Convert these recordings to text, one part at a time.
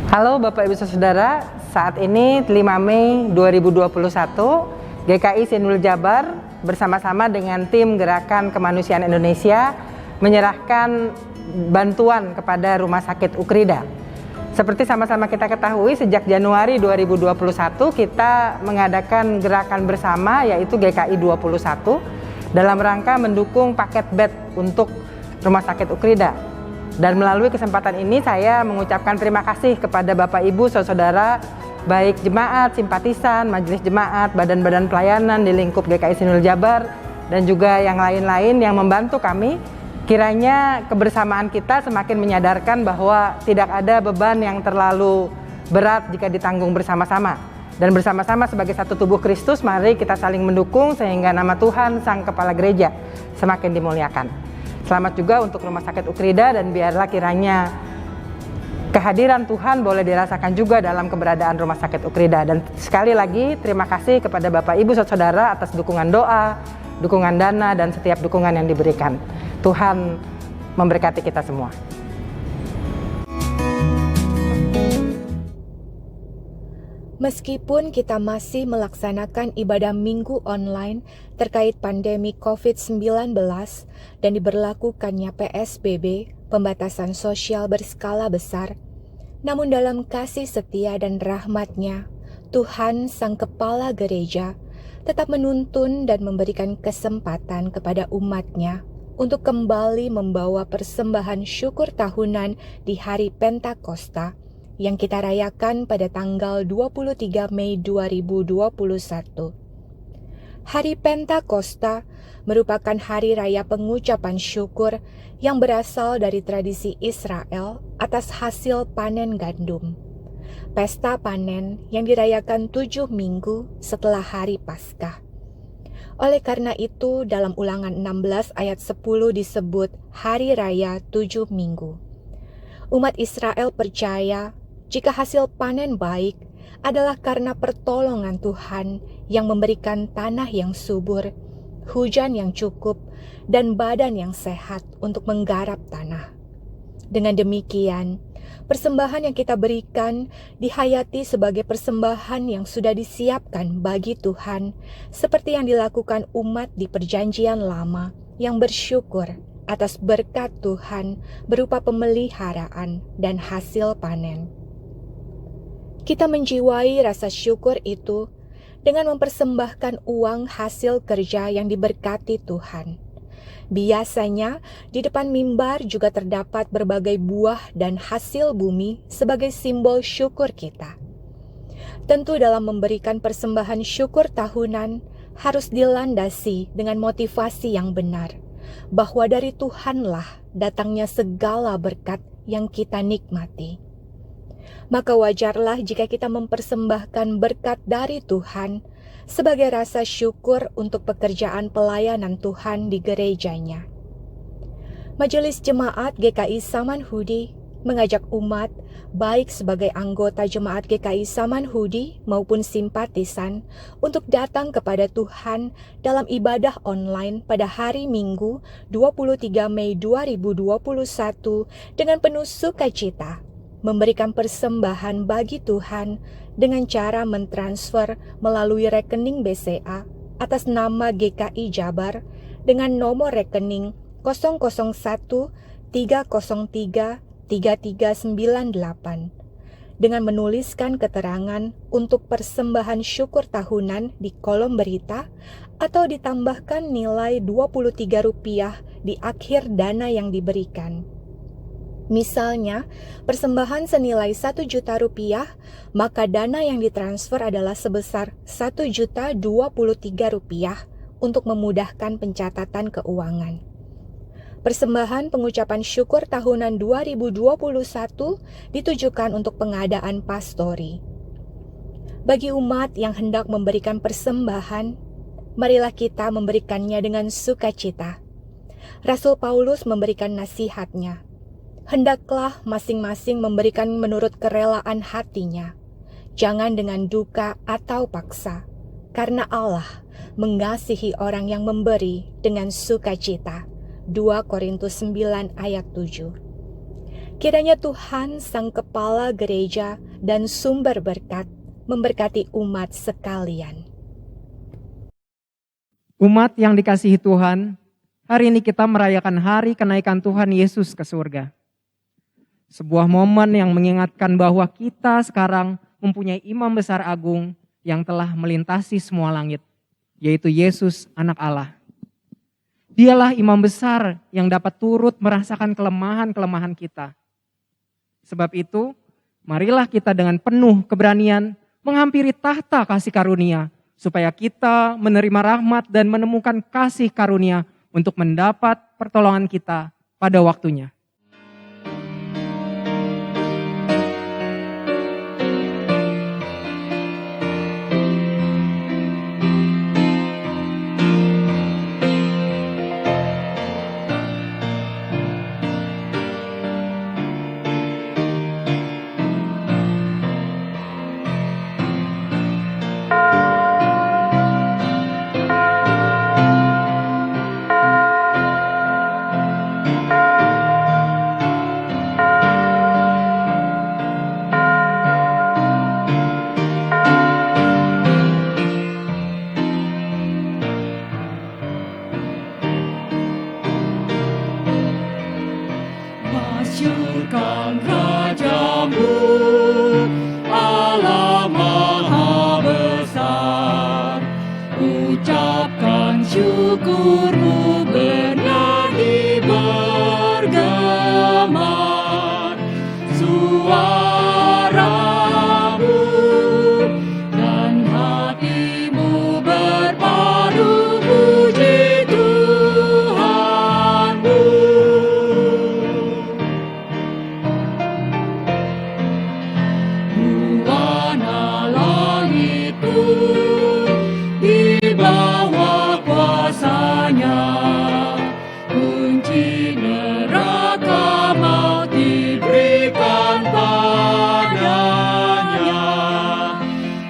Halo Bapak Ibu Saudara, saat ini 5 Mei 2021, GKI Sinul Jabar bersama-sama dengan tim Gerakan Kemanusiaan Indonesia menyerahkan bantuan kepada Rumah Sakit Ukrida. Seperti sama-sama kita ketahui, sejak Januari 2021 kita mengadakan gerakan bersama yaitu GKI 21 dalam rangka mendukung paket bed untuk Rumah Sakit Ukrida. Dan melalui kesempatan ini saya mengucapkan terima kasih kepada Bapak Ibu Saudara, baik jemaat, simpatisan, majelis jemaat, badan-badan pelayanan di lingkup GKI Sinul Jabar, dan juga yang lain-lain yang membantu kami. Kiranya kebersamaan kita semakin menyadarkan bahwa tidak ada beban yang terlalu berat jika ditanggung bersama-sama. Dan bersama-sama sebagai satu tubuh Kristus, mari kita saling mendukung sehingga nama Tuhan Sang Kepala Gereja semakin dimuliakan. Selamat juga untuk Rumah Sakit Ukrida, dan biarlah kiranya kehadiran Tuhan boleh dirasakan juga dalam keberadaan Rumah Sakit Ukrida. Dan sekali lagi terima kasih kepada Bapak Ibu Saudara atas dukungan doa, dukungan dana, dan setiap dukungan yang diberikan. Tuhan memberkati kita semua. Meskipun kita masih melaksanakan ibadah minggu online terkait pandemi COVID-19 dan diberlakukannya PSBB, pembatasan sosial berskala besar, namun dalam kasih setia dan rahmat-Nya, Tuhan Sang Kepala Gereja tetap menuntun dan memberikan kesempatan kepada umat-Nya untuk kembali membawa persembahan syukur tahunan di hari Pentakosta yang kita rayakan pada tanggal 23 Mei 2021. Hari Pentakosta merupakan hari raya pengucapan syukur yang berasal dari tradisi Israel atas hasil panen gandum. Pesta panen yang dirayakan 7 minggu setelah hari Paskah. Oleh karena itu, dalam Ulangan 16 ayat 10 disebut Hari Raya 7 Minggu. Umat Israel percaya jika hasil panen baik adalah karena pertolongan Tuhan yang memberikan tanah yang subur, hujan yang cukup, dan badan yang sehat untuk menggarap tanah. Dengan demikian, persembahan yang kita berikan dihayati sebagai persembahan yang sudah disiapkan bagi Tuhan, seperti yang dilakukan umat di Perjanjian Lama yang bersyukur atas berkat Tuhan berupa pemeliharaan dan hasil panen. Kita menjiwai rasa syukur itu dengan mempersembahkan uang hasil kerja yang diberkati Tuhan. Biasanya di depan mimbar juga terdapat berbagai buah dan hasil bumi sebagai simbol syukur kita. Tentu dalam memberikan persembahan syukur tahunan harus dilandasi dengan motivasi yang benar, bahwa dari Tuhanlah datangnya segala berkat yang kita nikmati. Maka wajarlah jika kita mempersembahkan berkat dari Tuhan sebagai rasa syukur untuk pekerjaan pelayanan Tuhan di gerejanya. Majelis Jemaat GKI Samanhudi mengajak umat, baik sebagai anggota Jemaat GKI Samanhudi maupun simpatisan, untuk datang kepada Tuhan dalam ibadah online pada hari Minggu 23 Mei 2021 dengan penuh sukacita, memberikan persembahan bagi Tuhan dengan cara mentransfer melalui rekening BCA atas nama GKI Jabar dengan nomor rekening 001 303 3398 dengan menuliskan keterangan untuk persembahan syukur tahunan di kolom berita atau ditambahkan nilai Rp23 di akhir dana yang diberikan. Misalnya, persembahan senilai Rp1 juta, maka dana yang ditransfer adalah sebesar Rp1.023 untuk memudahkan pencatatan keuangan. Persembahan pengucapan syukur tahunan 2021 ditujukan untuk pengadaan pastori. Bagi umat yang hendak memberikan persembahan, marilah kita memberikannya dengan sukacita. Rasul Paulus memberikan nasihatnya, hendaklah masing-masing memberikan menurut kerelaan hatinya, jangan dengan duka atau paksa, karena Allah mengasihi orang yang memberi dengan sukacita. 2 Korintus 9 ayat 7. Kiranya Tuhan Sang Kepala Gereja dan sumber berkat memberkati umat sekalian. Umat yang dikasihi Tuhan, hari ini kita merayakan hari kenaikan Tuhan Yesus ke surga. Sebuah momen yang mengingatkan bahwa kita sekarang mempunyai imam besar agung yang telah melintasi semua langit, yaitu Yesus anak Allah. Dialah imam besar yang dapat turut merasakan kelemahan-kelemahan kita. Sebab itu, marilah kita dengan penuh keberanian menghampiri tahta kasih karunia, supaya kita menerima rahmat dan menemukan kasih karunia untuk mendapat pertolongan kita pada waktunya. Masyurkan rajamu, Allah Maha Besar. Ucapkan syukurmu, bernyanyi bergema. Suaramu dan hatimu berpadu puji Tuhanmu. Buana langit di bawah kuasanya, kunci neraka maut diberikan padanya.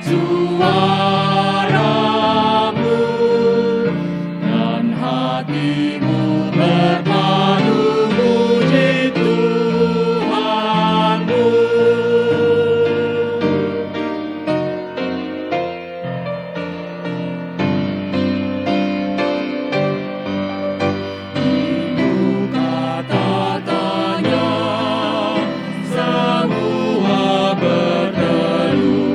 Suaramu dan hatimu berpadu puji Tuhanmu. Dibuka tatanya, semua bertelut.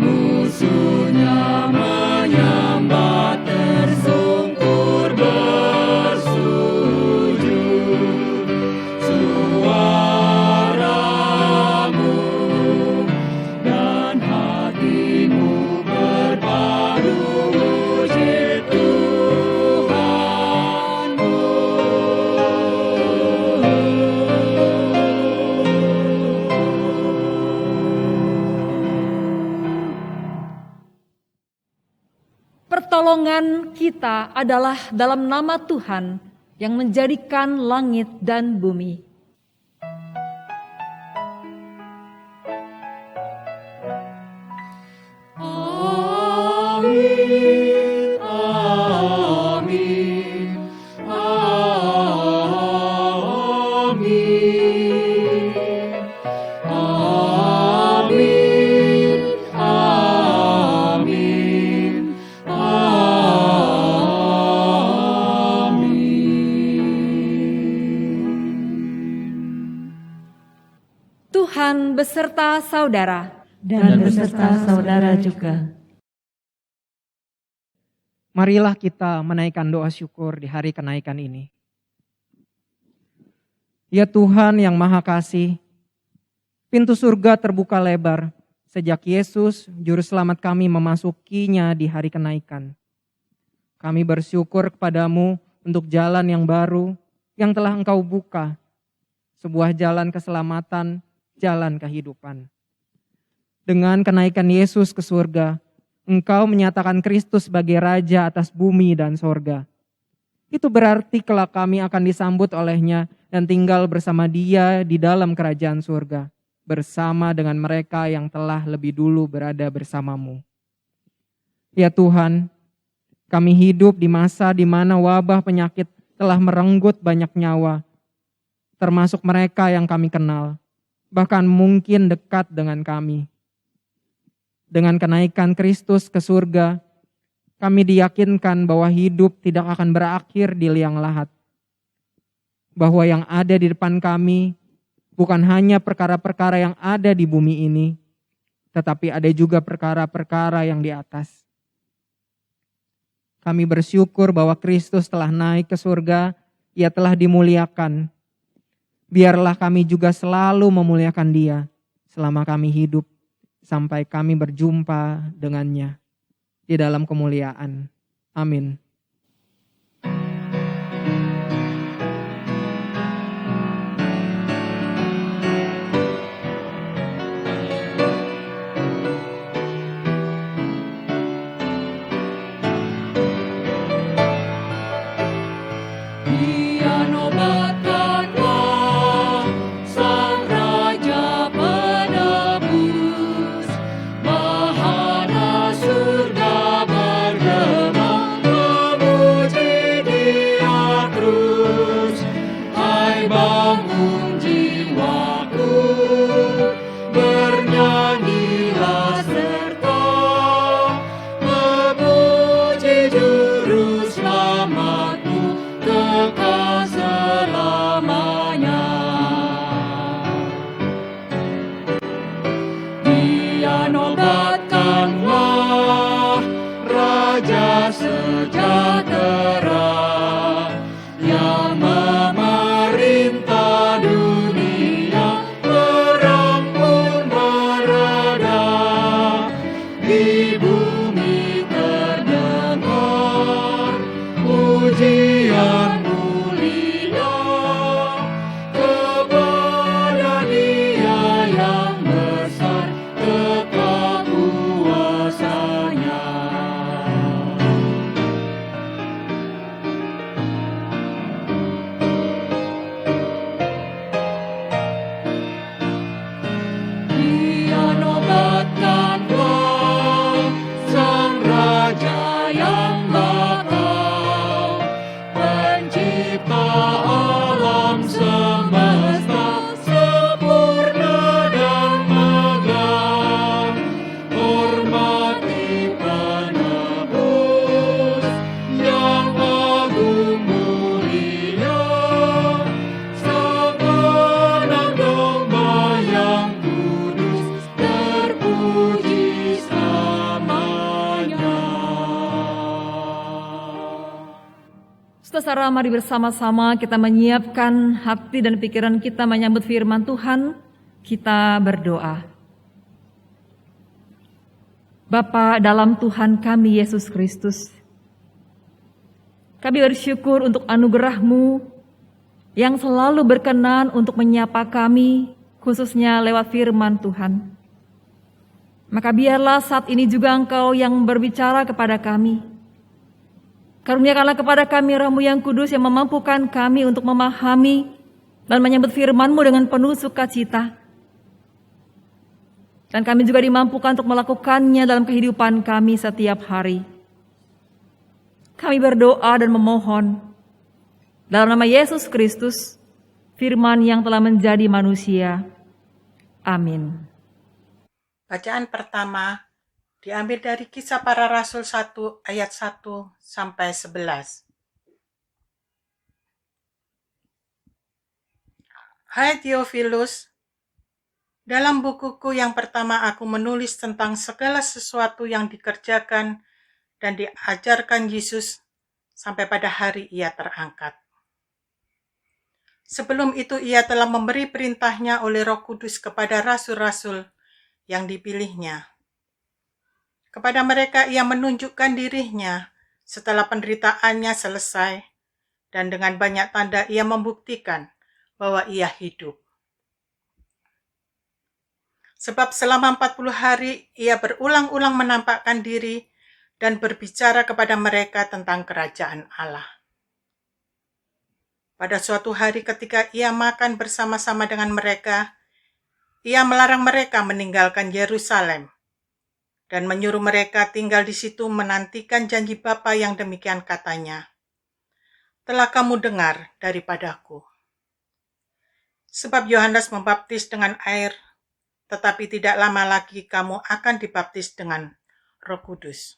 Musuhnya menyembah, tersungkur bersujud. Suaramu dan hatimu berpadu puji Tuhanmu. Pertolongan kita adalah dalam nama Tuhan yang menjadikan langit dan bumi. Amin, amin, amin, amin, amin, amin. Tuhan beserta saudara. dan beserta saudara juga. Marilah kita menaikkan doa syukur di hari kenaikan ini. Ya Tuhan yang Maha Kasih, pintu surga terbuka lebar sejak Yesus, Juru Selamat kami, memasukinya di hari kenaikan. Kami bersyukur kepadamu untuk jalan yang baru yang telah Engkau buka, sebuah jalan keselamatan, jalan kehidupan. Dengan kenaikan Yesus ke surga, Engkau menyatakan Kristus sebagai Raja atas bumi dan sorga. Itu berarti kelak kami akan disambut olehnya dan tinggal bersama Dia di dalam kerajaan surga, bersama dengan mereka yang telah lebih dulu berada bersamamu. Ya Tuhan, kami hidup di masa di mana wabah penyakit telah merenggut banyak nyawa. termasuk mereka yang kami kenal, bahkan mungkin dekat dengan kami. Dengan kenaikan Kristus ke surga, kami diyakinkan bahwa hidup tidak akan berakhir di liang lahat. Bahwa yang ada di depan kami bukan hanya perkara-perkara yang ada di bumi ini, tetapi ada juga perkara-perkara yang di atas. Kami bersyukur bahwa Kristus telah naik ke surga, Ia telah dimuliakan. Biarlah kami juga selalu memuliakan Dia selama kami hidup, sampai kami berjumpa dengannya di dalam kemuliaan. Amin. Dia nobatkanlah Sang Raja penebus, bahana surga bergema memuji Dia terus. Hai bangun jiwaku, bernyanyilah serta memuji Juru Selamatmu kekal selamanya. Dia nobatkanlah Raja sejahtera yang memerintah dunia, perang pun mereda, di bumi terdengar pujian mulia kepada Dia yang besar kekal kuasanya. Dia nobatkanlah Sang Raja yang bakal, pencipta alam semesta sempurna dan megah. Hormati penebus yang agung mulia, Sang Anak Domba yang kudus terpuji selamanya. Saudara, mari bersama-sama kita menyiapkan hati dan pikiran kita menyambut firman Tuhan. Kita berdoa. Bapa dalam Tuhan kami Yesus Kristus, kami bersyukur untuk anugerah-Mu yang selalu berkenan untuk menyapa kami, khususnya lewat firman Tuhan. Maka biarlah saat ini juga Engkau yang berbicara kepada kami. Karuniakanlah kepada kami Roh-Mu yang kudus yang memampukan kami untuk memahami dan menyambut firman-Mu dengan penuh sukacita. Dan kami juga dimampukan untuk melakukannya dalam kehidupan kami setiap hari. Kami berdoa dan memohon dalam nama Yesus Kristus, firman yang telah menjadi manusia. Amin. Bacaan pertama diambil dari Kisah Para Rasul 1 ayat 1 sampai 11. Hai Theophilus, dalam bukuku yang pertama aku menulis tentang segala sesuatu yang dikerjakan dan diajarkan Yesus sampai pada hari Ia terangkat. Sebelum itu Ia telah memberi perintahnya oleh Roh Kudus kepada rasul-rasul yang dipilihnya. Kepada mereka Ia menunjukkan dirinya setelah penderitaannya selesai, dan dengan banyak tanda Ia membuktikan bahwa Ia hidup. Sebab selama 40 hari Ia berulang-ulang menampakkan diri dan berbicara kepada mereka tentang kerajaan Allah. Pada suatu hari ketika Ia makan bersama-sama dengan mereka, Ia melarang mereka meninggalkan Yerusalem dan menyuruh mereka tinggal di situ menantikan janji Bapa yang demikian katanya, telah kamu dengar daripadaku. Sebab Yohanes membaptis dengan air, tetapi tidak lama lagi kamu akan dibaptis dengan Roh Kudus.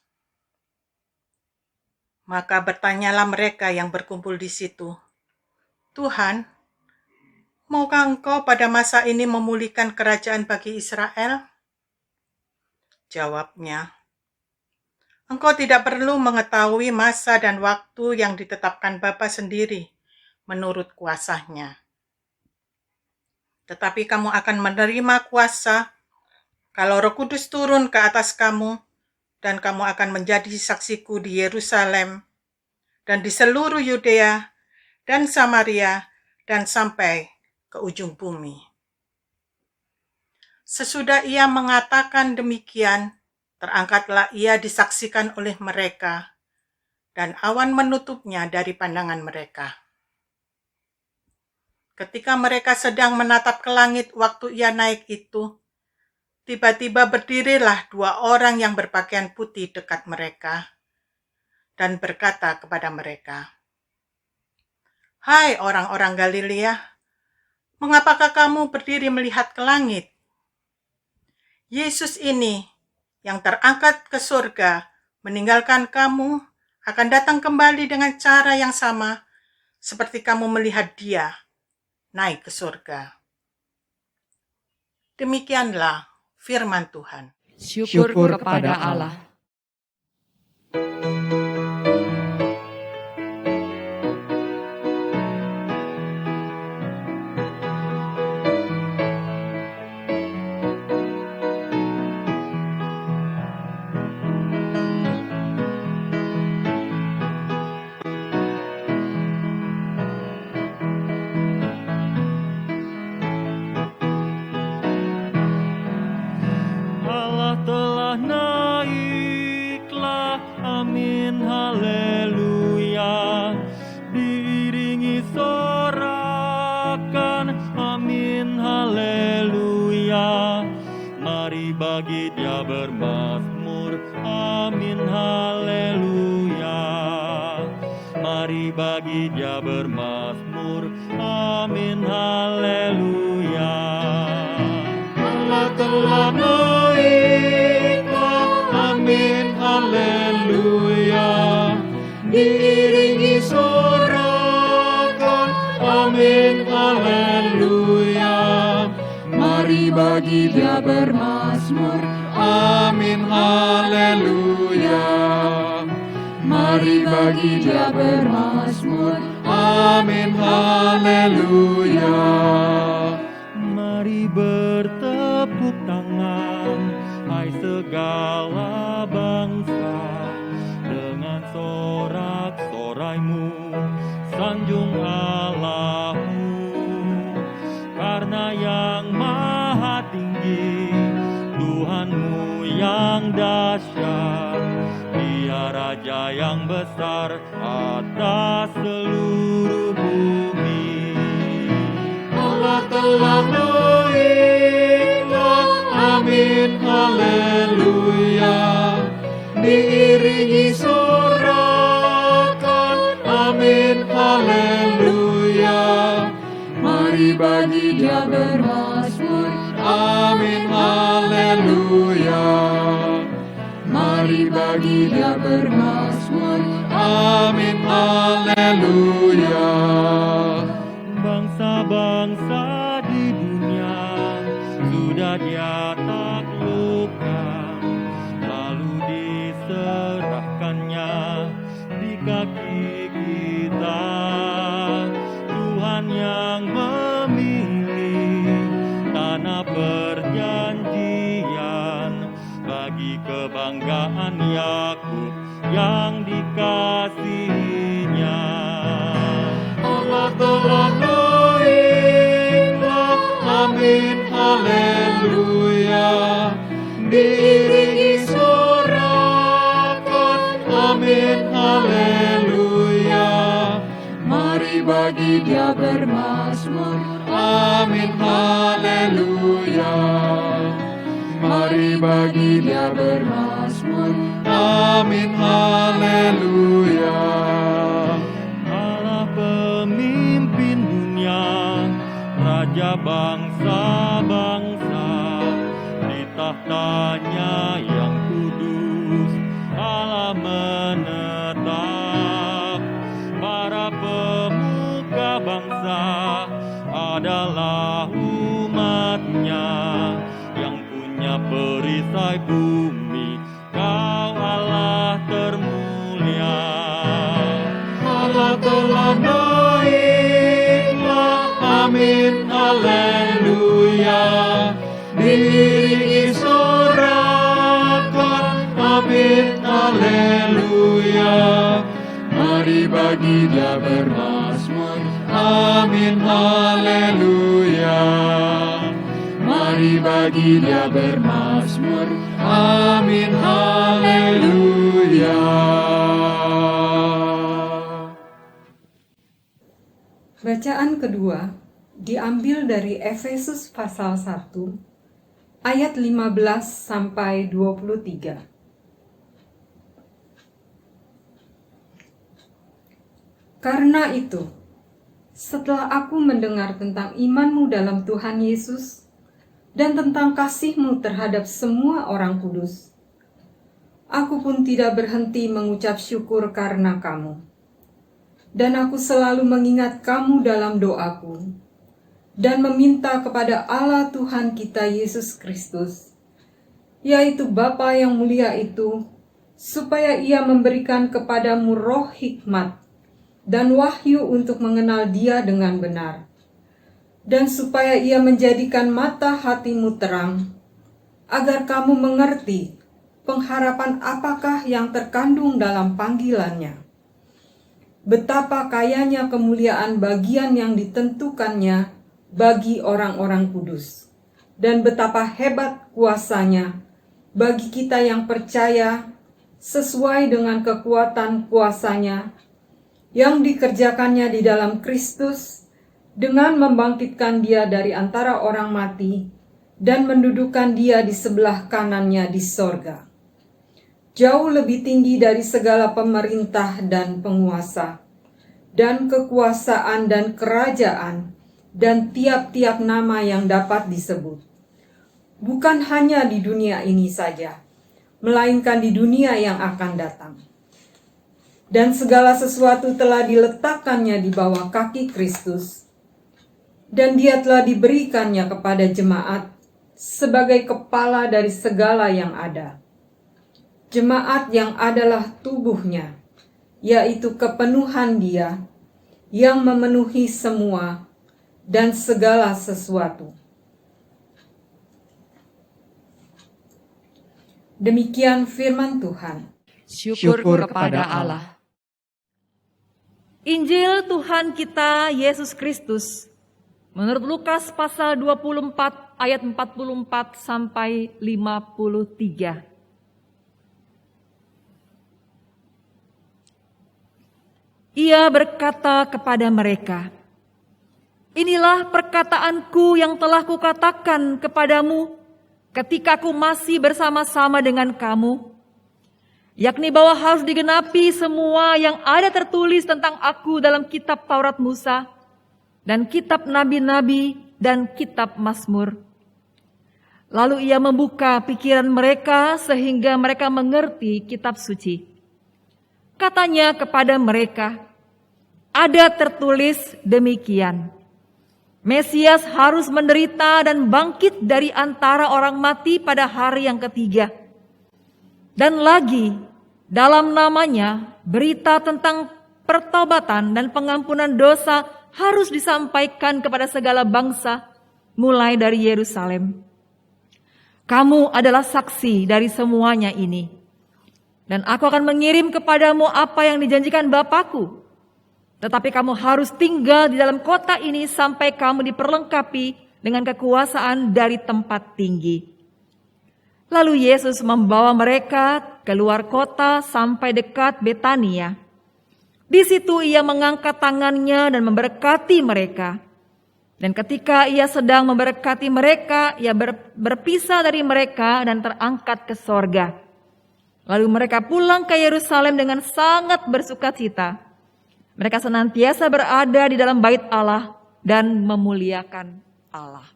Maka bertanyalah mereka yang berkumpul di situ, Tuhan, maukah Engkau pada masa ini memulihkan kerajaan bagi Israel? Jawabnya, Engkau tidak perlu mengetahui masa dan waktu yang ditetapkan Bapa sendiri menurut kuasa-Nya. Tetapi kamu akan menerima kuasa kalau Roh Kudus turun ke atas kamu, dan kamu akan menjadi saksiku di Yerusalem dan di seluruh Yudea dan Samaria dan sampai ke ujung bumi. Sesudah ia mengatakan demikian, terangkatlah ia disaksikan oleh mereka, dan awan menutupnya dari pandangan mereka. Ketika mereka sedang menatap ke langit waktu ia naik itu, tiba-tiba berdirilah 2 orang yang berpakaian putih dekat mereka, dan berkata kepada mereka, Hai orang-orang Galilea, mengapakah kamu berdiri melihat ke langit? Yesus ini yang terangkat ke surga meninggalkan kamu akan datang kembali dengan cara yang sama seperti kamu melihat dia naik ke surga. Demikianlah firman Tuhan. Syukur kepada Allah. Allah telah naiklah, amin haleluya. Diiringi sorakan, amin haleluya. Mari bagi dia bermazmur, amin haleluya. Mari bagi dia bermazmur, amin haleluya. Allah telah naiklah, amin haleluya. Diiringi sorakan, amin haleluya. Mari bagi dia bermazmur, amin haleluya. Mari bagi dia bermazmur, amin haleluya. Mari bertepuk tangan, hai segala bangsa, dengan sorak-soraimu sanjung Allahmu. Karena yang maha tinggi, Tuhanmu yang dahsyat, Dia Raja yang besar atas seluruh bumi. Allah telah naiklah, amin haleluya. Diiringi sorakan, amin haleluya. Mari bagi dia bermazmur, amin haleluya. Mari bagi dia bermazmur, amin haleluya. Bangsa-bangsa di dunia sudah dia taklukkan, lalu diserahkannya di kaki kita. Tuhan yang memilih tanah perjanjian bagi kebanggaan Yakub yang dikasihinya. Allah telah naiklah, amin haleluya. Diiringi sorakan, amin haleluya. Mari bagi dia bermazmur, amin haleluya. Mari bagi dia bermazmur, amin haleluya. Allah pemimpin dunia, Raja bangsa-bangsa, di tahtanya yang kudus Allah menetap. Para pemuka bangsa adalah umat-Nya, yang punya perisai bumi. Kau Allah termulia. Allah telah baiklah, amin, haleluya. Diiringi sorakan, amin, haleluya. Mari bagi Dia bermazmur, amin, haleluya. Mari bagi Dia bermazmur, amin, haleluya. Bacaan kedua diambil dari Efesus pasal 1 ayat 15 sampai 23. Karena itu, setelah aku mendengar tentang imanmu dalam Tuhan Yesus dan tentang kasihmu terhadap semua orang kudus, aku pun tidak berhenti mengucap syukur karena kamu. Dan aku selalu mengingat kamu dalam doaku, dan meminta kepada Allah Tuhan kita Yesus Kristus, yaitu Bapa yang mulia itu, supaya Ia memberikan kepadamu roh hikmat dan wahyu untuk mengenal Dia dengan benar, dan supaya Ia menjadikan mata hatimu terang, agar kamu mengerti pengharapan apakah yang terkandung dalam panggilannya, betapa kayanya kemuliaan bagian yang ditentukannya bagi orang-orang kudus, dan betapa hebat kuasanya bagi kita yang percaya sesuai dengan kekuatan kuasanya yang dikerjakannya di dalam Kristus dengan membangkitkan Dia dari antara orang mati dan mendudukan Dia di sebelah kanannya di sorga, jauh lebih tinggi dari segala pemerintah dan penguasa, dan kekuasaan dan kerajaan, dan tiap-tiap nama yang dapat disebut. Bukan hanya di dunia ini saja, melainkan di dunia yang akan datang. Dan segala sesuatu telah diletakkannya di bawah kaki Kristus, dan Dia telah diberikannya kepada jemaat sebagai kepala dari segala yang ada. Jemaat yang adalah tubuhnya, yaitu kepenuhan Dia yang memenuhi semua dan segala sesuatu. Demikian firman Tuhan. Syukur kepada Allah. Injil Tuhan kita Yesus Kristus menurut Lukas pasal 24 ayat 44 sampai 53. Ia berkata kepada mereka, "Inilah perkataanku yang telah kukatakan kepadamu ketika aku masih bersama-sama dengan kamu, yakni bahwa harus digenapi semua yang ada tertulis tentang aku dalam kitab Taurat Musa dan kitab nabi-nabi dan kitab Mazmur." Lalu ia membuka pikiran mereka sehingga mereka mengerti kitab suci. Katanya kepada mereka, "Ada tertulis demikian, Mesias harus menderita dan bangkit dari antara orang mati pada hari yang ketiga. Dan lagi, dalam namanya, berita tentang pertobatan dan pengampunan dosa harus disampaikan kepada segala bangsa, mulai dari Yerusalem. Kamu adalah saksi dari semuanya ini. Dan aku akan mengirim kepadamu apa yang dijanjikan Bapa-Ku. Tetapi kamu harus tinggal di dalam kota ini sampai kamu diperlengkapi dengan kekuasaan dari tempat tinggi." Lalu Yesus membawa mereka keluar kota sampai dekat Betania. Di situ ia mengangkat tangannya dan memberkati mereka. Dan ketika ia sedang memberkati mereka, ia berpisah dari mereka dan terangkat ke sorga. Lalu mereka pulang ke Yerusalem dengan sangat bersukacita. Mereka senantiasa berada di dalam bait Allah dan memuliakan Allah.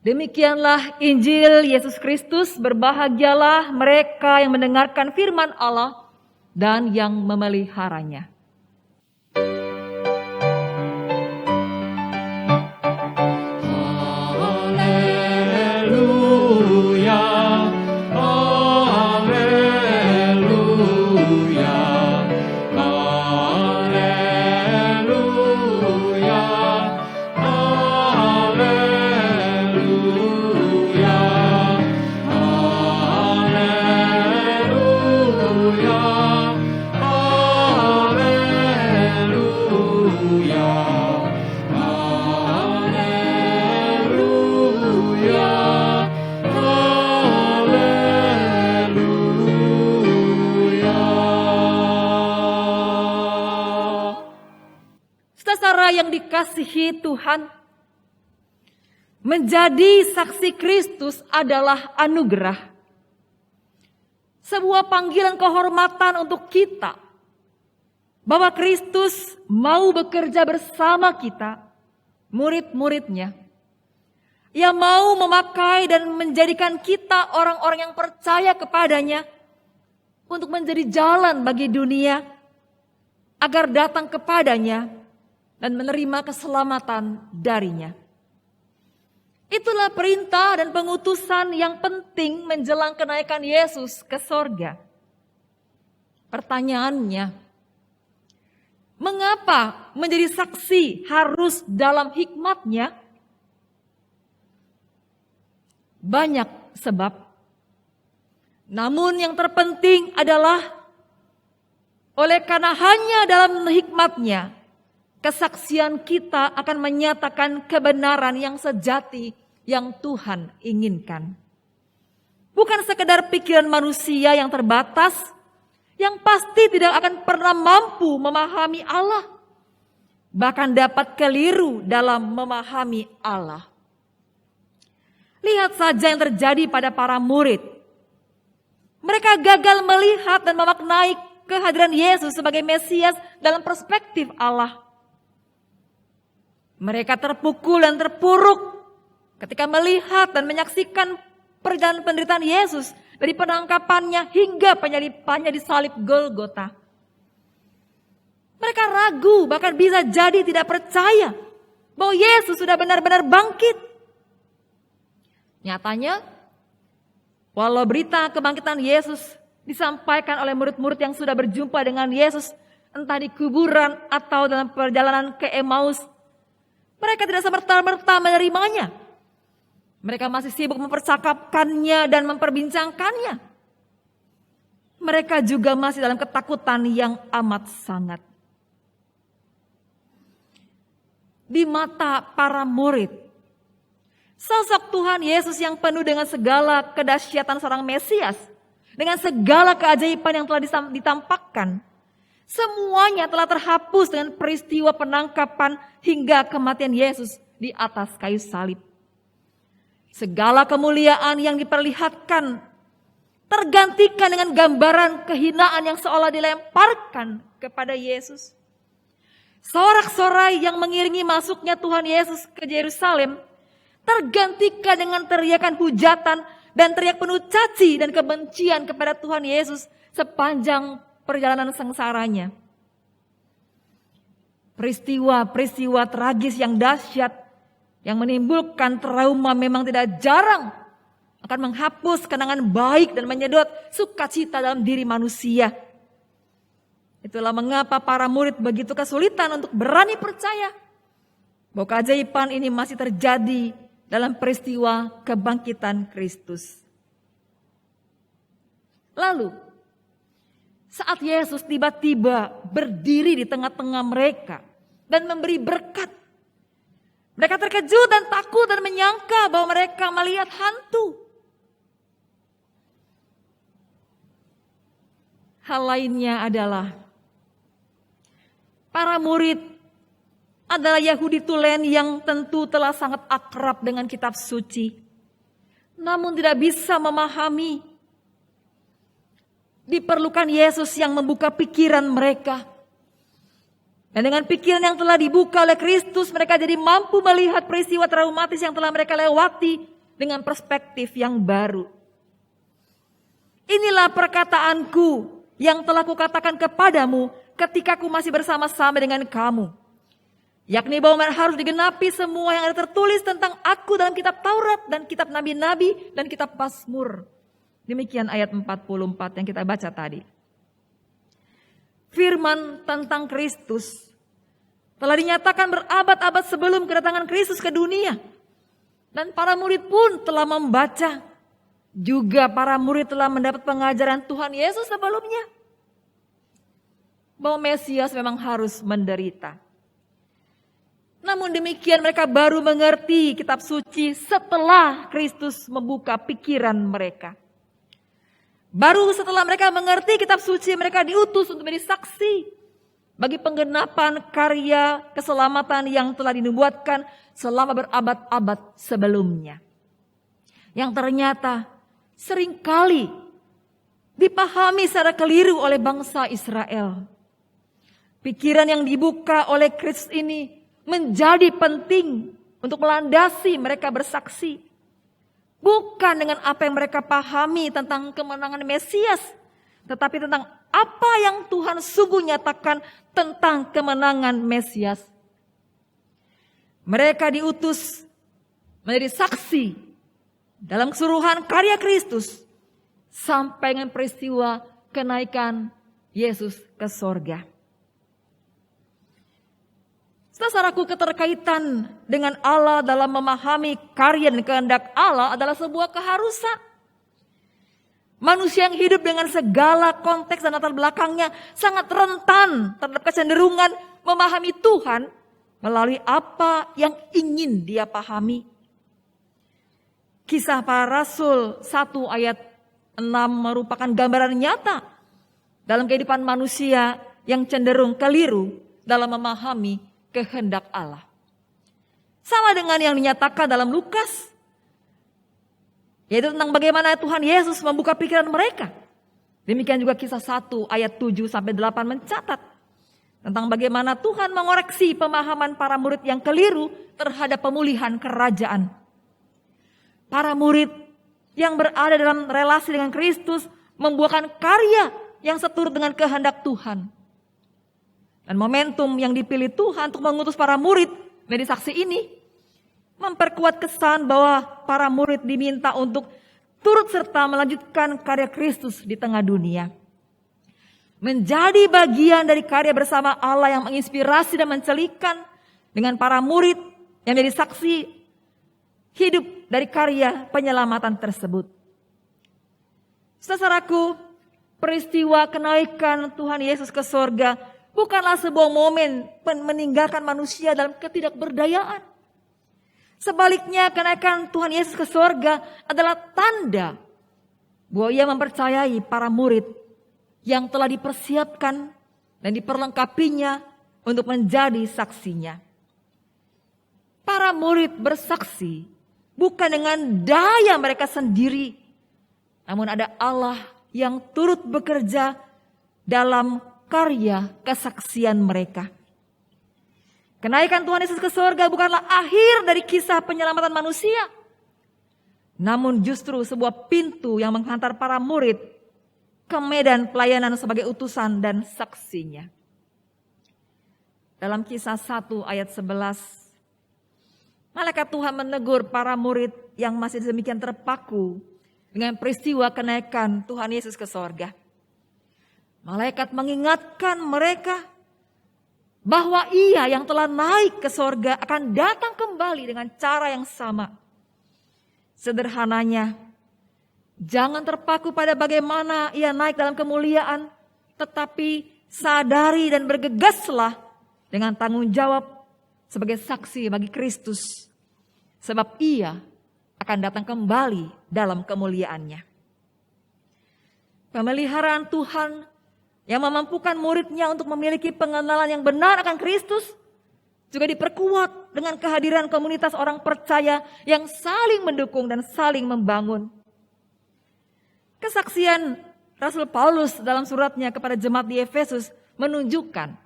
Demikianlah Injil Yesus Kristus. Berbahagialah mereka yang mendengarkan firman Allah dan yang memeliharanya. Haleluya, haleluya, haleluya, haleluya, haleluya, haleluya, Saudara yang dikasihi Tuhan, menjadi saksi Kristus adalah anugerah. Sebuah panggilan kehormatan untuk kita, bahwa Kristus mau bekerja bersama kita, murid-muridnya. Ia mau memakai dan menjadikan kita orang-orang yang percaya kepadanya untuk menjadi jalan bagi dunia agar datang kepadanya dan menerima keselamatan darinya. Itulah perintah dan pengutusan yang penting menjelang kenaikan Yesus ke sorga. Pertanyaannya, mengapa menjadi saksi harus dalam hikmatnya? Banyak sebab. Namun yang terpenting adalah oleh karena hanya dalam hikmatnya, kesaksian kita akan menyatakan kebenaran yang sejati yang Tuhan inginkan. Bukan sekedar pikiran manusia yang terbatas, yang pasti tidak akan pernah mampu memahami Allah, bahkan dapat keliru dalam memahami Allah. Lihat saja yang terjadi pada para murid. Mereka gagal melihat dan memaknai kehadiran Yesus sebagai Mesias dalam perspektif Allah. Mereka terpukul dan terpuruk ketika melihat dan menyaksikan perjalanan penderitaan Yesus dari penangkapannya hingga penyalibannya di salib Golgota. Mereka ragu, bahkan bisa jadi tidak percaya bahwa Yesus sudah benar-benar bangkit. Nyatanya, walau berita kebangkitan Yesus disampaikan oleh murid-murid yang sudah berjumpa dengan Yesus, entah di kuburan atau dalam perjalanan ke Emmaus, mereka tidak serta-merta menerimanya. Mereka masih sibuk mempercakapkannya dan memperbincangkannya. Mereka juga masih dalam ketakutan yang amat sangat. Di mata para murid, sosok Tuhan Yesus yang penuh dengan segala kedahsyatan seorang Mesias, dengan segala keajaiban yang telah ditampakkan, semuanya telah terhapus dengan peristiwa penangkapan hingga kematian Yesus di atas kayu salib. Segala kemuliaan yang diperlihatkan tergantikan dengan gambaran kehinaan yang seolah dilemparkan kepada Yesus. Sorak-sorai yang mengiringi masuknya Tuhan Yesus ke Yerusalem tergantikan dengan teriakan hujatan dan teriak penuh caci dan kebencian kepada Tuhan Yesus sepanjang perjalanan sengsaranya. Peristiwa-peristiwa tragis yang dahsyat yang menimbulkan trauma memang tidak jarang akan menghapus kenangan baik dan menyedot sukacita dalam diri manusia. Itulah mengapa para murid begitu kesulitan untuk berani percaya bahwa keajaiban ini masih terjadi dalam peristiwa kebangkitan Kristus. Lalu, saat Yesus tiba-tiba berdiri di tengah-tengah mereka dan memberi berkat, mereka terkejut dan takut dan menyangka bahwa mereka melihat hantu. Hal lainnya adalah para murid adalah Yahudi tulen yang tentu telah sangat akrab dengan kitab suci, namun tidak bisa memahami. Diperlukan Yesus yang membuka pikiran mereka Dan dengan pikiran yang telah dibuka oleh Kristus, mereka jadi mampu melihat peristiwa traumatis yang telah mereka lewati dengan perspektif yang baru. Inilah perkataanku yang telah kukatakan kepadamu ketika aku masih bersama-sama dengan kamu. Yakni bahwa harus digenapi semua yang ada tertulis tentang aku dalam kitab Taurat dan kitab Nabi-Nabi dan kitab Mazmur. Demikian ayat 44 yang kita baca tadi. Firman tentang Kristus telah dinyatakan berabad-abad sebelum kedatangan Kristus ke dunia. Dan para murid pun telah membaca. Juga para murid telah mendapat pengajaran Tuhan Yesus sebelumnya. Bahwa Mesias memang harus menderita. Namun demikian mereka baru mengerti kitab suci setelah Kristus membuka pikiran mereka. Baru setelah mereka mengerti kitab suci, mereka diutus untuk menjadi saksi bagi penggenapan karya keselamatan yang telah dinubuatkan selama berabad-abad sebelumnya. Yang ternyata seringkali dipahami secara keliru oleh bangsa Israel. Pikiran yang dibuka oleh Kristus ini menjadi penting untuk melandasi mereka bersaksi. Bukan dengan apa yang mereka pahami tentang kemenangan Mesias, tetapi tentang apa yang Tuhan sungguh nyatakan tentang kemenangan Mesias. Mereka diutus menjadi saksi dalam keseluruhan karya Kristus sampai dengan peristiwa kenaikan Yesus ke sorga. Saudaraku, keterkaitan dengan Allah dalam memahami karya dan kehendak Allah adalah sebuah keharusan. Manusia yang hidup dengan segala konteks dan latar belakangnya sangat rentan terhadap kecenderungan memahami Tuhan melalui apa yang ingin dia pahami. Kisah para Rasul 1 ayat 6 merupakan gambaran nyata dalam kehidupan manusia yang cenderung keliru dalam memahami kehendak Allah. Sama dengan yang dinyatakan dalam Lukas, yaitu tentang bagaimana Tuhan Yesus membuka pikiran mereka. Demikian juga kisah 1 ayat 7-8 mencatat tentang bagaimana Tuhan mengoreksi pemahaman para murid yang keliru terhadap pemulihan kerajaan. Para murid yang berada dalam relasi dengan Kristus membuahkan karya yang seturut dengan kehendak Tuhan. Dan momentum yang dipilih Tuhan untuk mengutus para murid menjadi saksi ini memperkuat kesan bahwa para murid diminta untuk turut serta melanjutkan karya Kristus di tengah dunia. Menjadi bagian dari karya bersama Allah yang menginspirasi dan mencelikan dengan para murid yang menjadi saksi hidup dari karya penyelamatan tersebut. Saudaraku, peristiwa kenaikan Tuhan Yesus ke sorga bukanlah sebuah momen meninggalkan manusia dalam ketidakberdayaan. Sebaliknya, kenaikan Tuhan Yesus ke sorga adalah tanda bahwa ia mempercayai para murid yang telah dipersiapkan dan diperlengkapinya untuk menjadi saksinya. Para murid bersaksi bukan dengan daya mereka sendiri, namun ada Allah yang turut bekerja dalam karya kesaksian mereka. Kenaikan Tuhan Yesus ke sorga bukanlah akhir dari kisah penyelamatan manusia, namun justru sebuah pintu yang menghantar para murid ke medan pelayanan sebagai utusan dan saksinya. Dalam kisah 1 ayat 11, malaikat Tuhan menegur para murid yang masih demikian terpaku dengan peristiwa kenaikan Tuhan Yesus ke sorga. Malaikat mengingatkan mereka bahwa ia yang telah naik ke sorga akan datang kembali dengan cara yang sama. Sederhananya, jangan terpaku pada bagaimana ia naik dalam kemuliaan, tetapi sadari dan bergegaslah dengan tanggung jawab sebagai saksi bagi Kristus. Sebab ia akan datang kembali dalam kemuliaannya. Pemeliharaan Tuhan yang memampukan muridnya untuk memiliki pengenalan yang benar akan Kristus juga diperkuat dengan kehadiran komunitas orang percaya yang saling mendukung dan saling membangun. Kesaksian Rasul Paulus dalam suratnya kepada jemaat di Efesus menunjukkan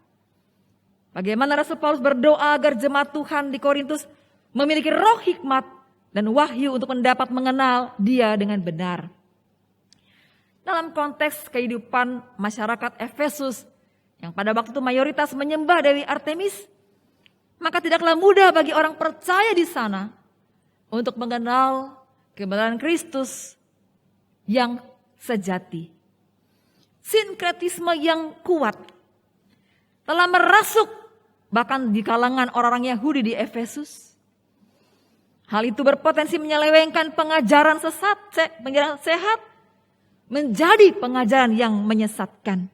Bagaimana Rasul Paulus berdoa agar jemaat Tuhan di Korintus memiliki roh hikmat dan wahyu untuk mendapat mengenal Dia dengan benar. Dalam konteks kehidupan masyarakat Efesus yang pada waktu itu mayoritas menyembah Dewi Artemis, maka tidaklah mudah bagi orang percaya di sana untuk mengenal kebenaran Kristus yang sejati. Sinkretisme yang kuat telah merasuk bahkan di kalangan orang-orang Yahudi di Efesus. Hal itu berpotensi menyelewengkan pengajaran pengajaran sehat menjadi pengajaran yang menyesatkan.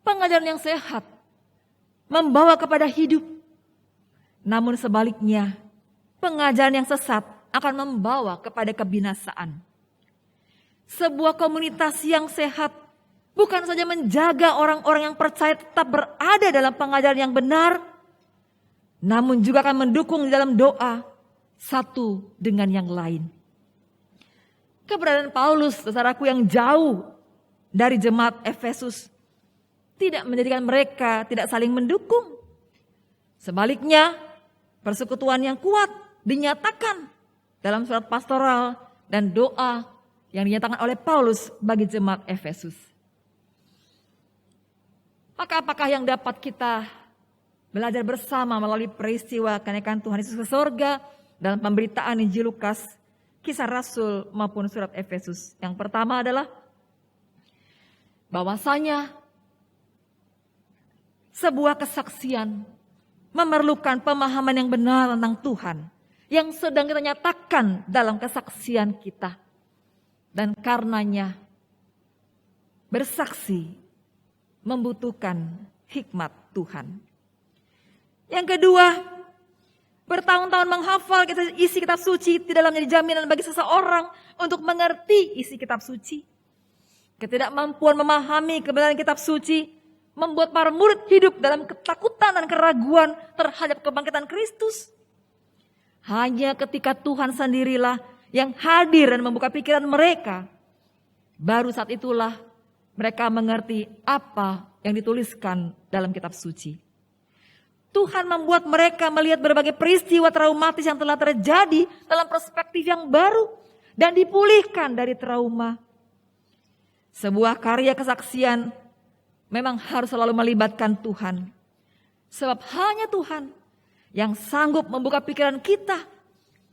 Pengajaran yang sehat membawa kepada hidup, namun sebaliknya pengajaran yang sesat akan membawa kepada kebinasaan. Sebuah komunitas yang sehat bukan saja menjaga orang-orang yang percaya tetap berada dalam pengajaran yang benar, namun juga akan mendukung di dalam doa satu dengan yang lain. Keberadaan Paulus, saudaraku, yang jauh dari jemaat Efesus tidak menjadikan mereka tidak saling mendukung. Sebaliknya, persekutuan yang kuat dinyatakan dalam surat pastoral dan doa yang dinyatakan oleh Paulus bagi jemaat Efesus. Maka apakah yang dapat kita belajar bersama melalui peristiwa kenaikan Tuhan Yesus ke surga dalam pemberitaan Injil Lukas, Kisah Rasul maupun surat Efesus? Yang pertama adalah bahwasanya sebuah kesaksian memerlukan pemahaman yang benar tentang Tuhan yang sedang kita nyatakan dalam kesaksian kita. Dan karenanya bersaksi membutuhkan hikmat Tuhan. Yang kedua, bertahun-tahun menghafal isi kitab suci tidaklah menjadi jaminan bagi seseorang untuk mengerti isi kitab suci. Ketidakmampuan memahami kebenaran kitab suci membuat para murid hidup dalam ketakutan dan keraguan terhadap kebangkitan Kristus. Hanya ketika Tuhan sendirilah yang hadir dan membuka pikiran mereka, baru saat itulah mereka mengerti apa yang dituliskan dalam kitab suci. Tuhan membuat mereka melihat berbagai peristiwa traumatis yang telah terjadi dalam perspektif yang baru dan dipulihkan dari trauma. Sebuah karya kesaksian memang harus selalu melibatkan Tuhan. Sebab hanya Tuhan yang sanggup membuka pikiran kita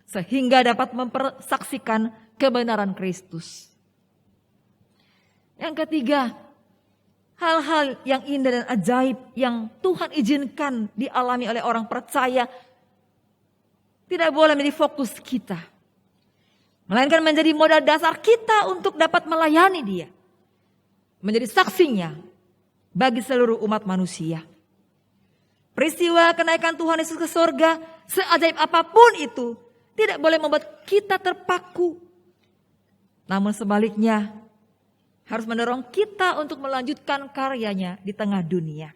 sehingga dapat mempersaksikan kebenaran Kristus. Yang ketiga, hal-hal yang indah dan ajaib yang Tuhan izinkan dialami oleh orang percaya tidak boleh menjadi fokus kita, melainkan menjadi modal dasar kita untuk dapat melayani Dia, menjadi saksinya bagi seluruh umat manusia. Peristiwa kenaikan Tuhan Yesus ke surga, seajaib apapun itu, tidak boleh membuat kita terpaku. Namun sebaliknya, harus mendorong kita untuk melanjutkan karyanya di tengah dunia.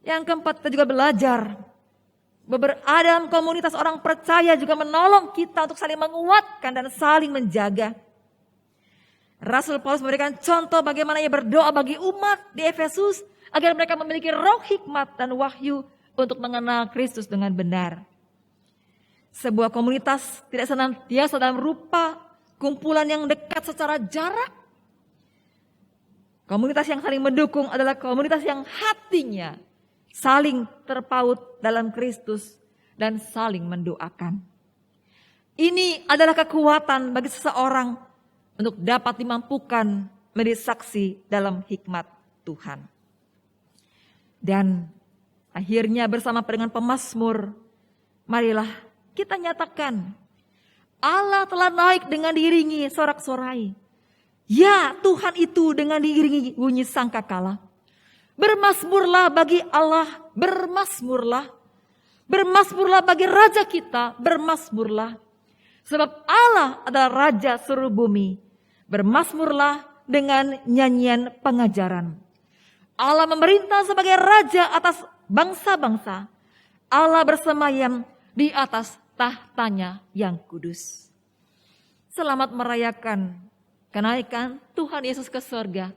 Yang keempat, kita juga belajar. Berada dalam komunitas orang percaya juga menolong kita untuk saling menguatkan dan saling menjaga. Rasul Paulus memberikan contoh bagaimana ia berdoa bagi umat di Efesus agar mereka memiliki roh hikmat dan wahyu untuk mengenal Kristus dengan benar. Sebuah komunitas tidak senantiasa dalam rupa kumpulan yang dekat secara jarak. Komunitas yang saling mendukung adalah komunitas yang hatinya saling terpaut dalam Kristus dan saling mendoakan. Ini adalah kekuatan bagi seseorang untuk dapat dimampukan menjadi saksi dalam hikmat Tuhan. Dan akhirnya bersama dengan pemazmur, marilah kita nyatakan, Allah telah naik dengan diiringi sorak-sorai. Ya, Tuhan itu dengan diiringi bunyi sangkakala. Bermazmurlah bagi Allah, bermazmurlah. Bermazmurlah bagi Raja kita, bermazmurlah. Sebab Allah adalah Raja seluruh bumi. Bermazmurlah dengan nyanyian pengajaran. Allah memerintah sebagai Raja atas bangsa-bangsa. Allah bersemayam di atas tahtanya yang kudus. Selamat merayakan kenaikan Tuhan Yesus ke surga.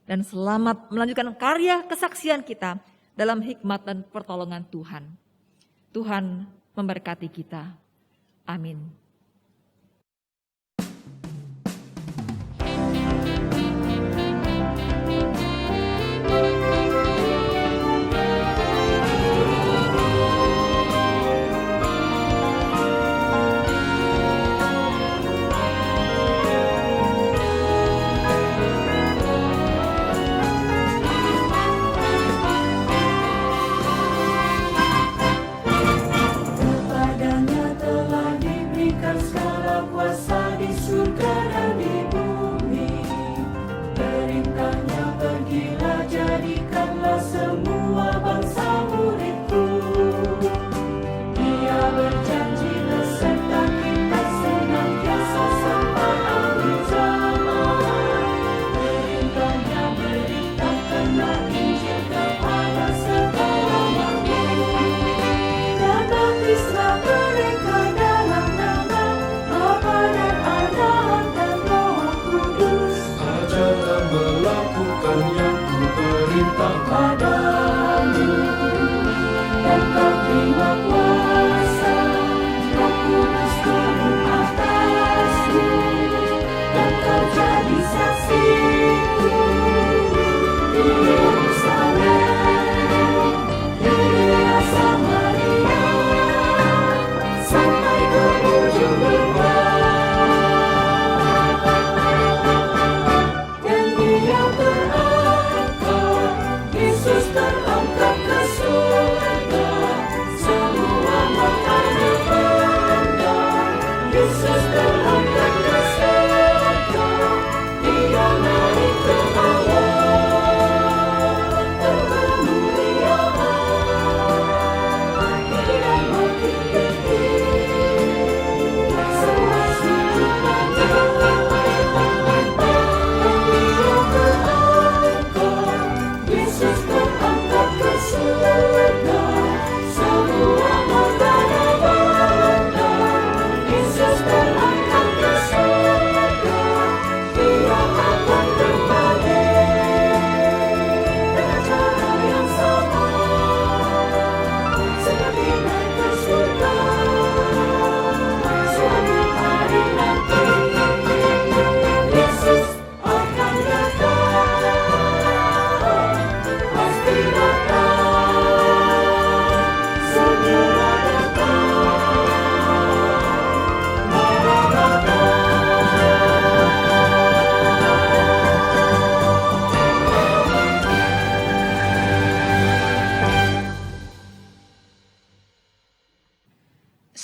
dan selamat melanjutkan karya kesaksian kita dalam hikmat dan pertolongan Tuhan. Tuhan memberkati kita. Amin.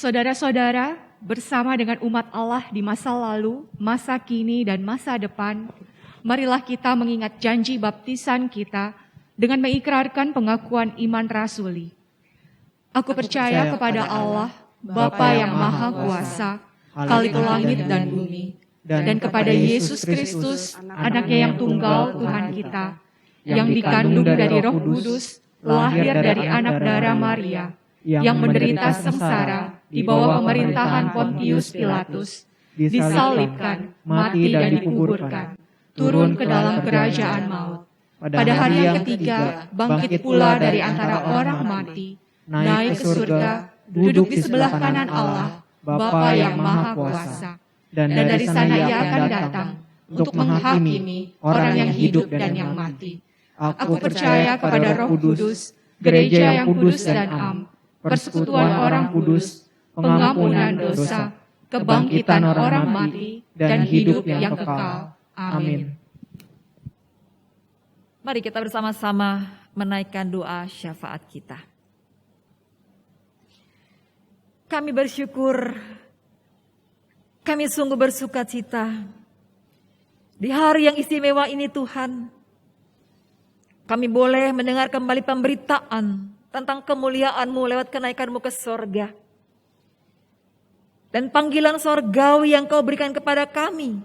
Saudara-saudara, bersama dengan umat Allah di masa lalu, masa kini, dan masa depan, marilah kita mengingat janji baptisan kita dengan mengikrarkan pengakuan iman rasuli. Aku percaya kepada Allah, Bapa yang Maha Kuasa, Khalik langit dan bumi, dan kepada Yesus Kristus, anaknya yang tunggal Tuhan kita, yang dikandung dari Roh Kudus, lahir dari anak darah Maria, yang menderita sengsara di bawah pemerintahan Pontius Pilatus, disalibkan, mati dan dikuburkan, turun ke dalam kerajaan maut. Pada hari yang ketiga, bangkit pula dari antara orang mati, naik ke surga, duduk di sebelah kanan Allah, Bapa yang Maha Kuasa. Dan dari sana ia akan datang untuk menghakimi orang yang hidup dan yang mati. Aku percaya kepada Roh Kudus, gereja yang kudus dan am, persekutuan orang kudus, pengampunan dosa, kebangkitan orang mati, dan hidup yang kekal. Amin. Mari kita bersama-sama menaikkan doa syafaat kita. Kami bersyukur, kami sungguh bersuka cita di hari yang istimewa ini Tuhan. Kami boleh mendengar kembali pemberitaan tentang kemuliaan-Mu lewat kenaikan-Mu ke sorga. Dan panggilan sorgawi yang Kau berikan kepada kami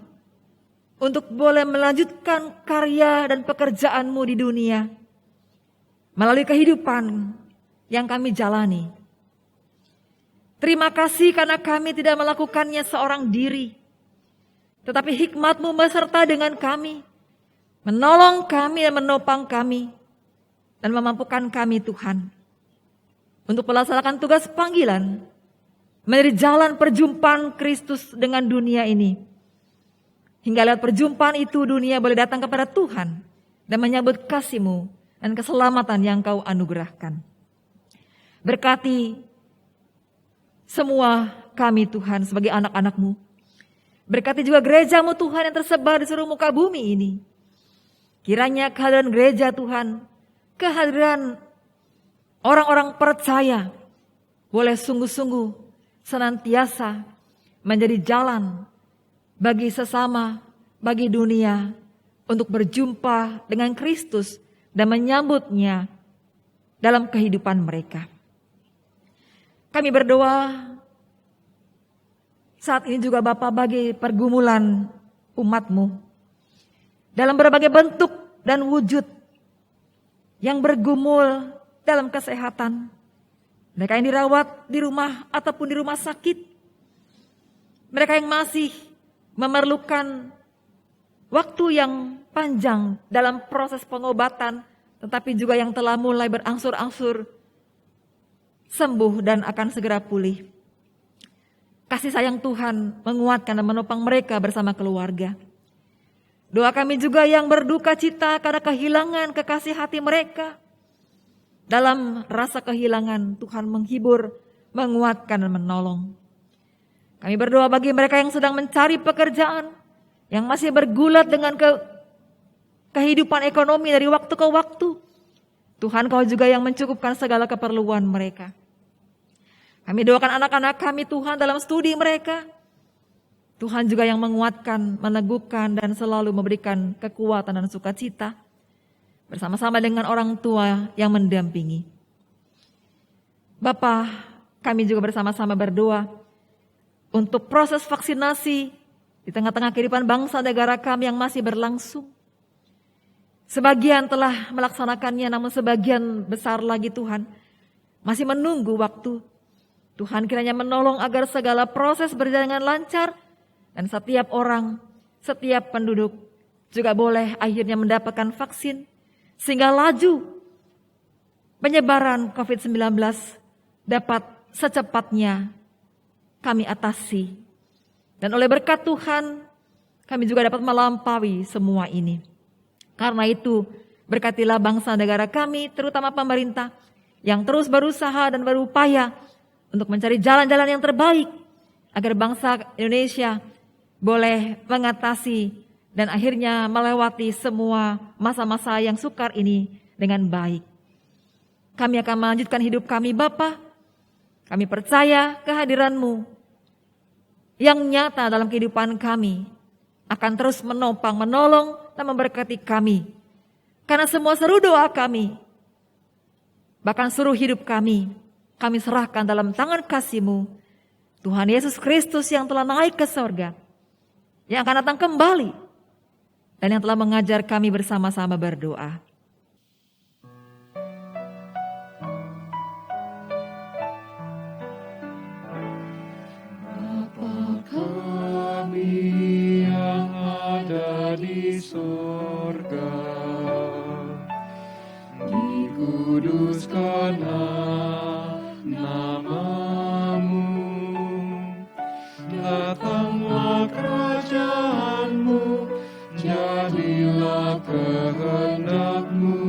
untuk boleh melanjutkan karya dan pekerjaan-Mu di dunia melalui kehidupan yang kami jalani. Terima kasih karena kami tidak melakukannya seorang diri, tetapi hikmat-Mu beserta dengan kami menolong kami dan menopang kami, dan memampukan kami Tuhan, untuk melaksanakan tugas panggilan, menjadi jalan perjumpaan Kristus dengan dunia ini. Hingga lewat perjumpaan itu dunia boleh datang kepada Tuhan, dan menyambut kasih-Mu dan keselamatan yang Kau anugerahkan. Berkati semua kami Tuhan sebagai anak-anak-Mu. Berkati juga gereja-Mu Tuhan yang tersebar di seluruh muka bumi ini. Kiranya kehadiran gereja Tuhan, kehadiran orang-orang percaya boleh sungguh-sungguh senantiasa menjadi jalan bagi sesama, bagi dunia untuk berjumpa dengan Kristus dan menyambutnya dalam kehidupan mereka. Kami berdoa saat ini juga Bapa bagi pergumulan umat-Mu dalam berbagai bentuk dan wujud yang bergumul dalam kesehatan. Mereka yang dirawat di rumah ataupun di rumah sakit. Mereka yang masih memerlukan waktu yang panjang dalam proses pengobatan, tetapi juga yang telah mulai berangsur-angsur sembuh dan akan segera pulih. Kasih sayang Tuhan menguatkan dan menopang mereka bersama keluarga. Doa kami juga yang berduka cita karena kehilangan kekasih hati mereka. Dalam rasa kehilangan, Tuhan menghibur, menguatkan dan menolong. Kami berdoa bagi mereka yang sedang mencari pekerjaan, yang masih bergulat dengan kehidupan ekonomi dari waktu ke waktu. Tuhan Kau juga yang mencukupkan segala keperluan mereka. Kami doakan anak-anak kami Tuhan dalam studi mereka. Tuhan juga yang menguatkan, meneguhkan dan selalu memberikan kekuatan dan sukacita. Bersama-sama dengan orang tua yang mendampingi. Bapa, kami juga bersama-sama berdoa untuk proses vaksinasi di tengah-tengah kehidupan bangsa negara kami yang masih berlangsung. Sebagian telah melaksanakannya, namun sebagian besar lagi Tuhan masih menunggu waktu. Tuhan kiranya menolong agar segala proses berjalan dengan lancar dan setiap orang, setiap penduduk juga boleh akhirnya mendapatkan vaksin sehingga laju penyebaran COVID-19 dapat secepatnya kami atasi. Dan oleh berkat Tuhan kami juga dapat melampaui semua ini. Karena itu berkatilah bangsa negara kami, terutama pemerintah yang terus berusaha dan berupaya untuk mencari jalan-jalan yang terbaik agar bangsa Indonesia boleh mengatasi dan akhirnya melewati semua masa-masa yang sukar ini dengan baik. Kami akan melanjutkan hidup kami Bapa. Kami percaya kehadiran-Mu yang nyata dalam kehidupan kami akan terus menopang, menolong dan memberkati kami. Karena semua seru doa kami, bahkan seluruh hidup kami serahkan dalam tangan kasih-Mu, Tuhan Yesus Kristus yang telah naik ke sorga, yang akan datang kembali, dan yang telah mengajar kami bersama-sama berdoa. Bapa kami yang ada di surga, dikuduskanlah nama-Mu, datanglah kerajaan-Mu, jadilah kehendak-Mu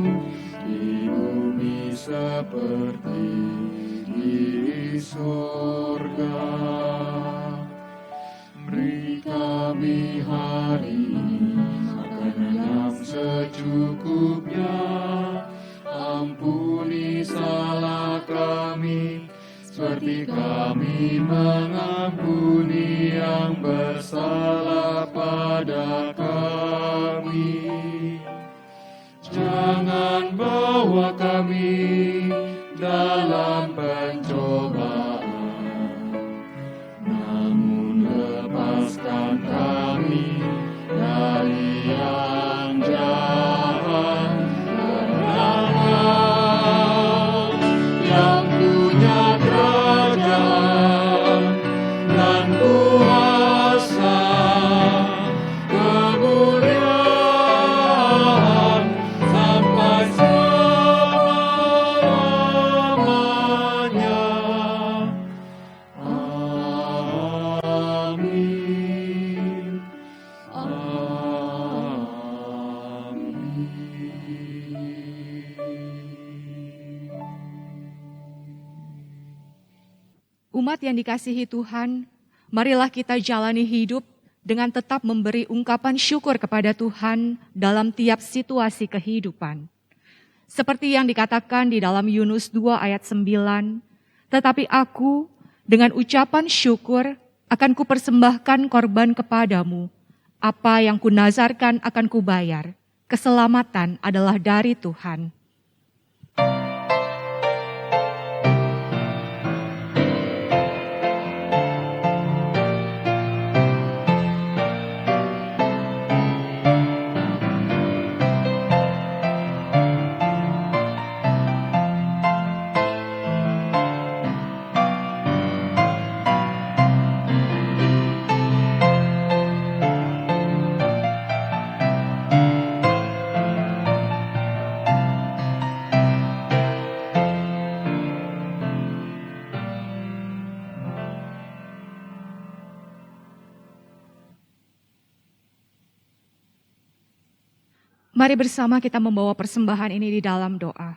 di bumi seperti di surga. Beri kami hari ini makanan yang secukupnya, ampuni salah kami seperti kami mengampuni yang bersalah pada kami. Jangan bawa kami dalam pencobaan, namun lepaskan kami dari yang jahat. Yang punya kerajaan dan kuasa Umat yang dikasihi Tuhan, marilah kita jalani hidup dengan tetap memberi ungkapan syukur kepada Tuhan dalam tiap situasi kehidupan. Seperti yang dikatakan di dalam Yunus 2 ayat 9, tetapi aku dengan ucapan syukur akan kupersembahkan korban kepadamu. Apa yang kunazarkan akan kubayar. Keselamatan adalah dari Tuhan. Mari bersama kita membawa persembahan ini di dalam doa.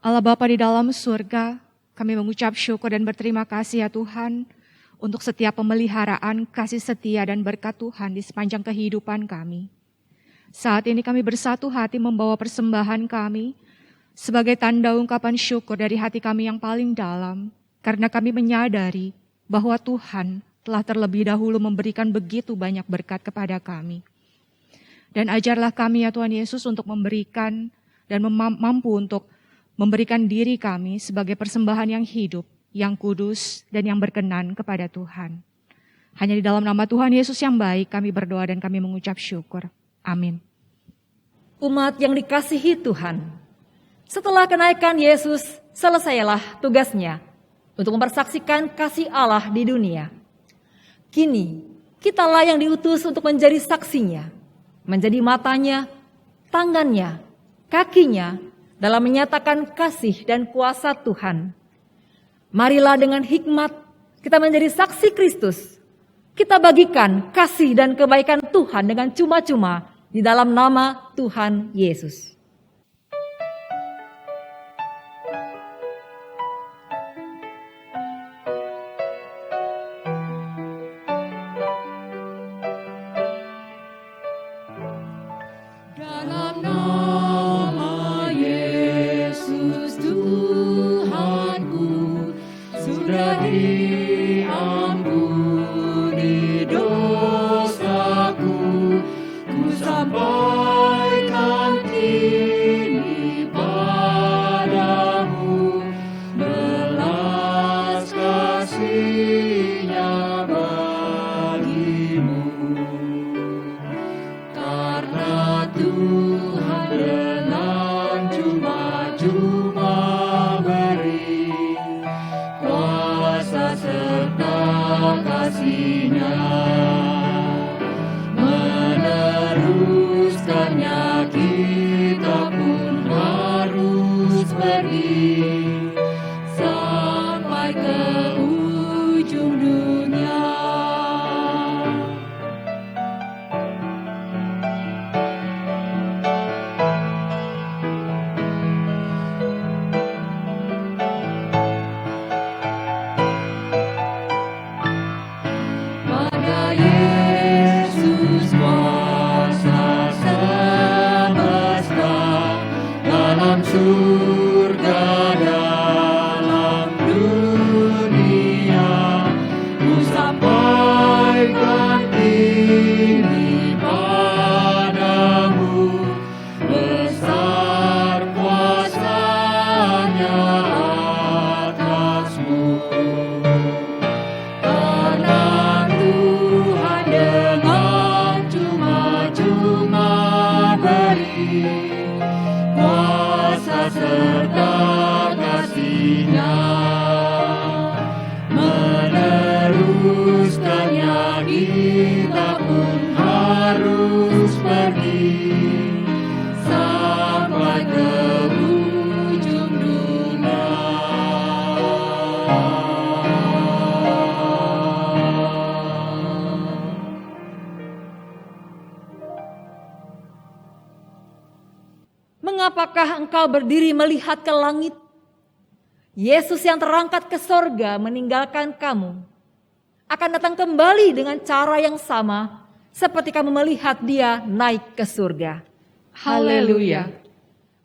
Allah Bapa di dalam surga, kami mengucap syukur dan berterima kasih ya Tuhan untuk setiap pemeliharaan, kasih setia dan berkat Tuhan di sepanjang kehidupan kami. Saat ini kami bersatu hati membawa persembahan kami sebagai tanda ungkapan syukur dari hati kami yang paling dalam, karena kami menyadari bahwa Tuhan telah terlebih dahulu memberikan begitu banyak berkat kepada kami. Dan ajarlah kami ya Tuhan Yesus untuk memberikan dan mampu untuk memberikan diri kami sebagai persembahan yang hidup, yang kudus, dan yang berkenan kepada Tuhan. Hanya di dalam nama Tuhan Yesus yang baik kami berdoa dan kami mengucap syukur. Amin. Umat yang dikasihi Tuhan, setelah kenaikan Yesus, selesailah tugasnya untuk mempersaksikan kasih Allah di dunia. Kini, kitalah yang diutus untuk menjadi saksinya, menjadi matanya, tangannya, kakinya dalam menyatakan kasih dan kuasa Tuhan. Marilah dengan hikmat kita menjadi saksi Kristus. Kita bagikan kasih dan kebaikan Tuhan dengan cuma-cuma di dalam nama Tuhan Yesus. Dalam nama Yesus Tuhanku, sudah diampuni dosaku, ku sampaikan kini padamu belas kasih-Nya bagimu. Karena Tuhan dengan cuma-cuma beri kuasa serta kasih-Nya, meneruskannya kita pun harus pergi sampai ke ujung dunia. Pada Yesus kuasa semesta, dalam surga, dalam dunia, ku sampaikan ini padamu, besar kuasa-Nya atasmu. Karena Tuhan dengan cuma-cuma beri kuasa serta kasih-Nya, meneruskannya kita pun harus pergi sampai ke ujung dunia. Mengapakah engkau berdiri melihat ke langit? Yesus yang terangkat ke sorga meninggalkan kamu, akan datang kembali dengan cara yang sama seperti kamu melihat dia naik ke surga. Haleluya.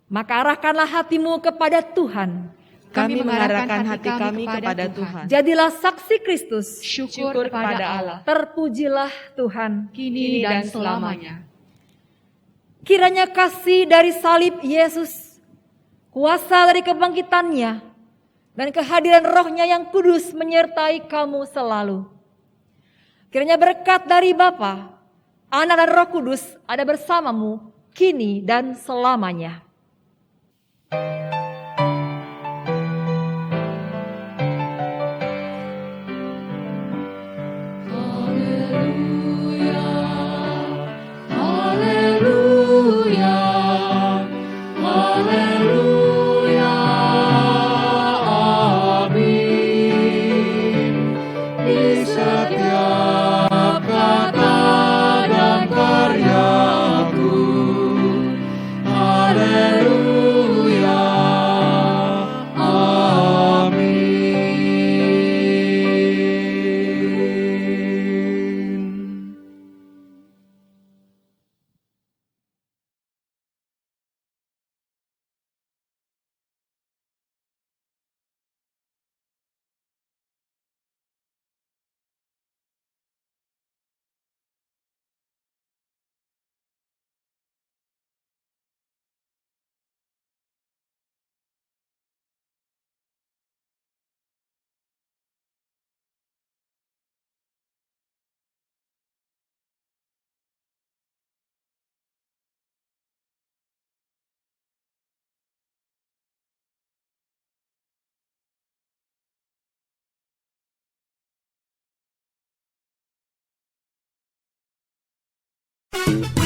Maka arahkanlah hatimu kepada Tuhan. Kami mengarahkan hati kami kepada Tuhan. Jadilah saksi Kristus. Syukur kepada Allah. Terpujilah Tuhan. Kini dan selamanya. Kiranya kasih dari salib Yesus, kuasa dari kebangkitannya, dan kehadiran Roh-Nya yang kudus menyertai kamu selalu. Kiranya berkat dari Bapa, Anak dan Roh Kudus ada bersamamu kini dan selamanya.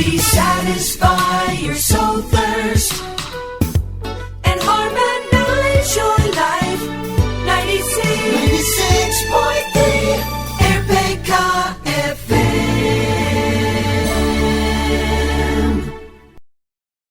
We satisfy your soul.